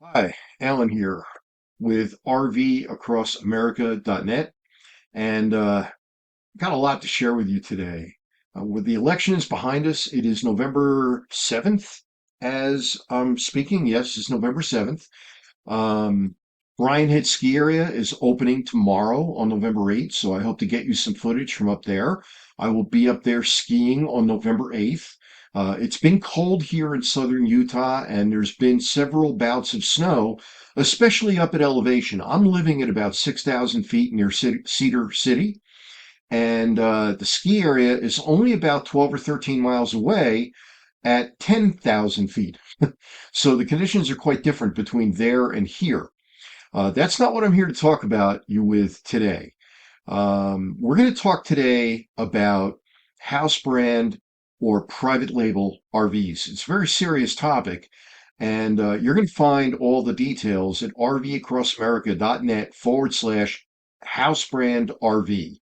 Hi, Alan here with RVAcrossAmerica.net, and got a lot to share with you today. With the elections behind us, it is November 7th as I'm speaking. Yes, it's November 7th. Um, Bryan Head Ski Area is opening tomorrow on November 8th, so I hope to get you some footage from up there. I will be up there skiing on November 8th. It's been cold here in southern Utah, and there's been several bouts of snow, especially up at elevation. I'm living at about 6,000 feet near Cedar City, and the ski area is only about 12 or 13 miles away at 10,000 feet. So the conditions are quite different between there and here. That's not what I'm here to talk about you with today. We're going to talk today about house brand or private label RVs. It's a very serious topic, and you're going to find all the details at rvacrossamerica.net/house brand RV.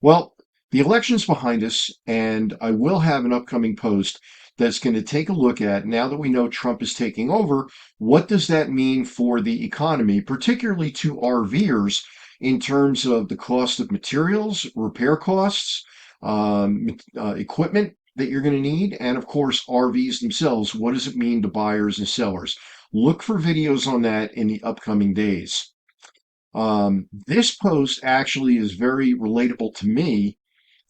Well, the election's behind us, and I will have an upcoming post that's going to take a look at, now that we know Trump is taking over, what does that mean for the economy, particularly to RVers in terms of the cost of materials, repair costs, equipment that you're going to need, and of course, RVs themselves. What does it mean to buyers and sellers? Look for videos on that in the upcoming days. This post actually is very relatable to me.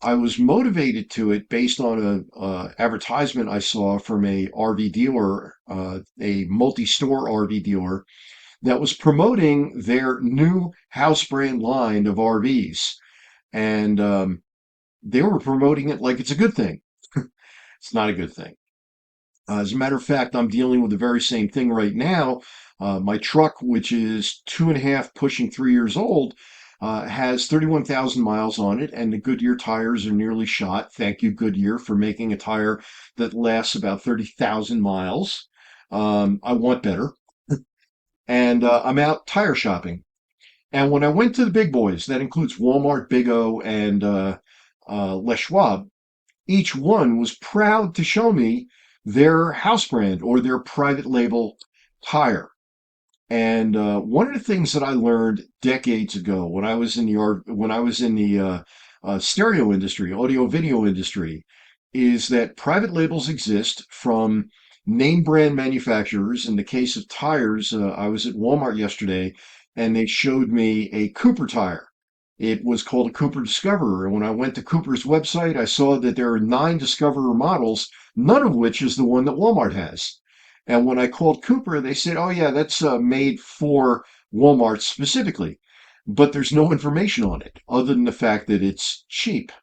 I was motivated to it based on a advertisement I saw from a RV dealer, a multi-store RV dealer that was promoting their new house brand line of RVs, and they were promoting it like it's a good thing. It's not a good thing. As a matter of fact, I'm dealing with the very same thing right now. My truck, which is 2.5, pushing 3 years old, has 31,000 miles on it, and the Goodyear tires are nearly shot. Thank you, Goodyear, for making a tire that lasts about 30,000 miles. I want better. And I'm out tire shopping. And when I went to the big boys, that includes Walmart, Big O, and Les Schwab, each one was proud to show me their house brand or their private label tire. And one of the things that I learned decades ago when I was in the stereo industry, audio video industry, is that private labels exist from name brand manufacturers. In the case of tires, I was at Walmart yesterday and they showed me a Cooper tire. It was called a Cooper Discoverer. And when I went to Cooper's website, I saw that there are 9 Discoverer models, none of which is the one that Walmart has. And when I called Cooper, they said, "Oh yeah, that's made for Walmart specifically." But there's no information on it other than the fact that it's cheap.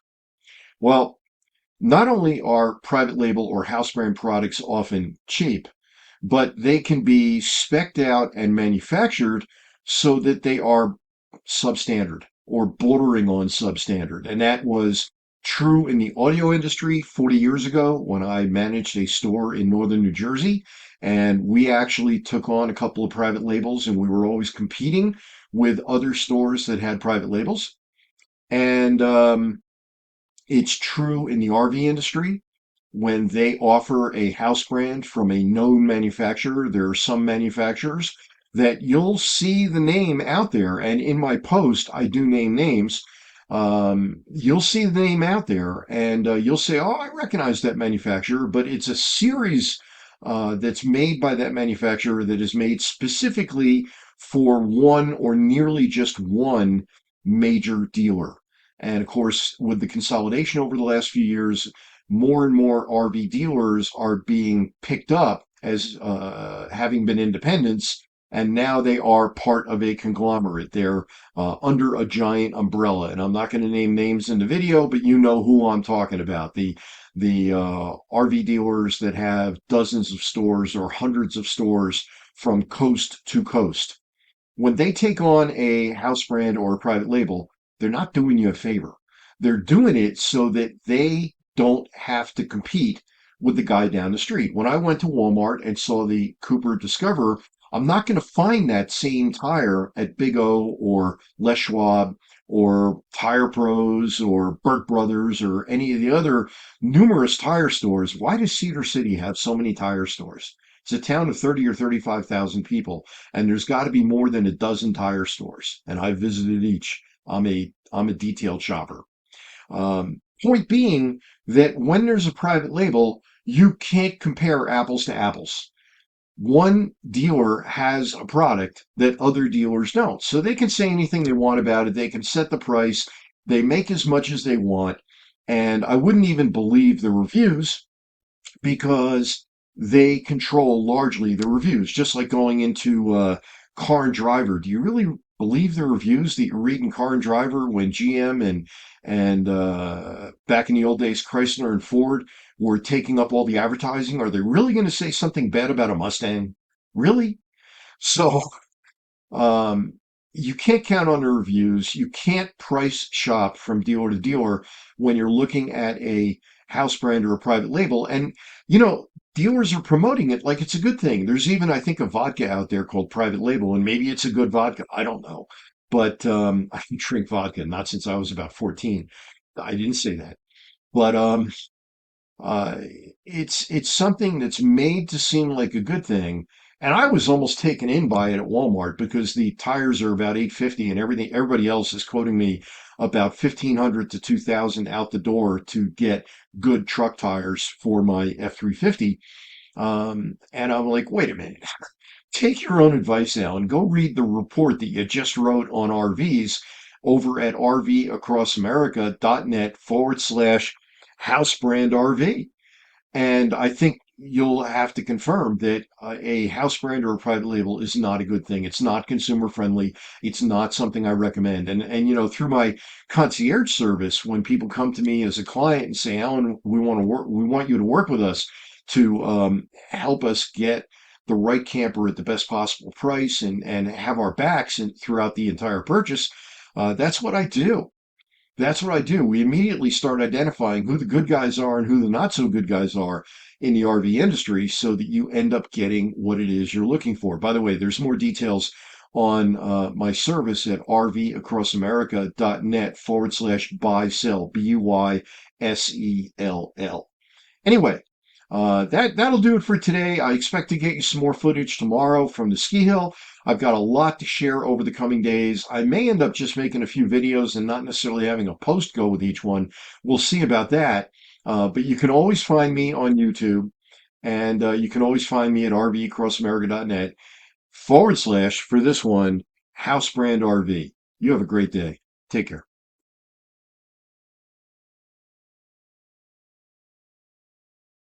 Well, not only are private label or house brand products often cheap, but they can be specced out and manufactured so that they are substandard or bordering on substandard. And that was true in the audio industry 40 years ago when I managed a store in northern New Jersey. And we actually took on a couple of private labels and we were always competing with other stores that had private labels. And it's true in the RV industry. When they offer a house brand from a known manufacturer, there are some manufacturers that you'll see the name out there. And in my post, I do name names. You'll see the name out there and you'll say, "Oh, I recognize that manufacturer," but it's a series that's made by that manufacturer that is made specifically for one or nearly just one major dealer. And of course, with the consolidation over the last few years, more and more RV dealers are being picked up as having been independents, and now they are part of a conglomerate. They're under a giant umbrella, and I'm not going to name names in the video, but you know who I'm talking about. The RV dealers that have dozens of stores or hundreds of stores from coast to coast. When they take on a house brand or a private label, they're not doing you a favor. They're doing it so that they don't have to compete with the guy down the street. When I went to Walmart and saw the Cooper Discoverer, I'm not going to find that same tire at Big O or Les Schwab or Tire Pros or Burt Brothers or any of the other numerous tire stores. Why does Cedar City have so many tire stores? It's a town of 30 or 35,000 people, and there's got to be more than a dozen tire stores, and I've visited each. I'm a detailed shopper. Point being that when there's a private label, you can't compare apples to apples. One dealer has a product that other dealers don't. So they can say anything they want about it. They can set the price. They make as much as they want. And I wouldn't even believe the reviews because they control largely the reviews, just like going into Car and Driver. Do you really believe the reviews that you read in Car and Driver when GM and back in the old days, Chrysler and Ford were taking up all the advertising? Are they really going to say something bad about a Mustang? Really? So um, you can't count on the reviews. You can't price shop from dealer to dealer when you're looking at a house brand or a private label. And, you know, dealers are promoting it like it's a good thing. There's even, I think, a vodka out there called Private Label, and maybe it's a good vodka. I don't know. But I drink vodka, not since I was about 14. I didn't say that. But uh, it's something that's made to seem like a good thing. And I was almost taken in by it at Walmart because the tires are about 850 and everybody else is quoting me about 1500 to 2000 out the door to get good truck tires for my F350. And I'm like, wait a minute, take your own advice now and go read the report that you just wrote on RVs over at rvacrossamerica.net/house brand RV. And I think you'll have to confirm that a house brand or a private label is not a good thing. It's not consumer friendly. It's not something I recommend. And you know, through my concierge service, when people come to me as a client and say, Alan, we want you to work with us to help us get the right camper at the best possible price and have our backs and throughout the entire purchase, that's what I do. That's what I do. We immediately start identifying who the good guys are and who the not so good guys are in the RV industry so that you end up getting what it is you're looking for. By the way, there's more details on my service at rvacrossamerica.net/buy sell, BUYSELL. Anyway, that'll do it for today. I expect to get you some more footage tomorrow from the ski hill. I've got a lot to share over the coming days. I may end up just making a few videos and not necessarily having a post go with each one. We'll see about that. But you can always find me on YouTube, and you can always find me at rvacrossamerica.net/for this one, House Brand RV. You have a great day. Take care.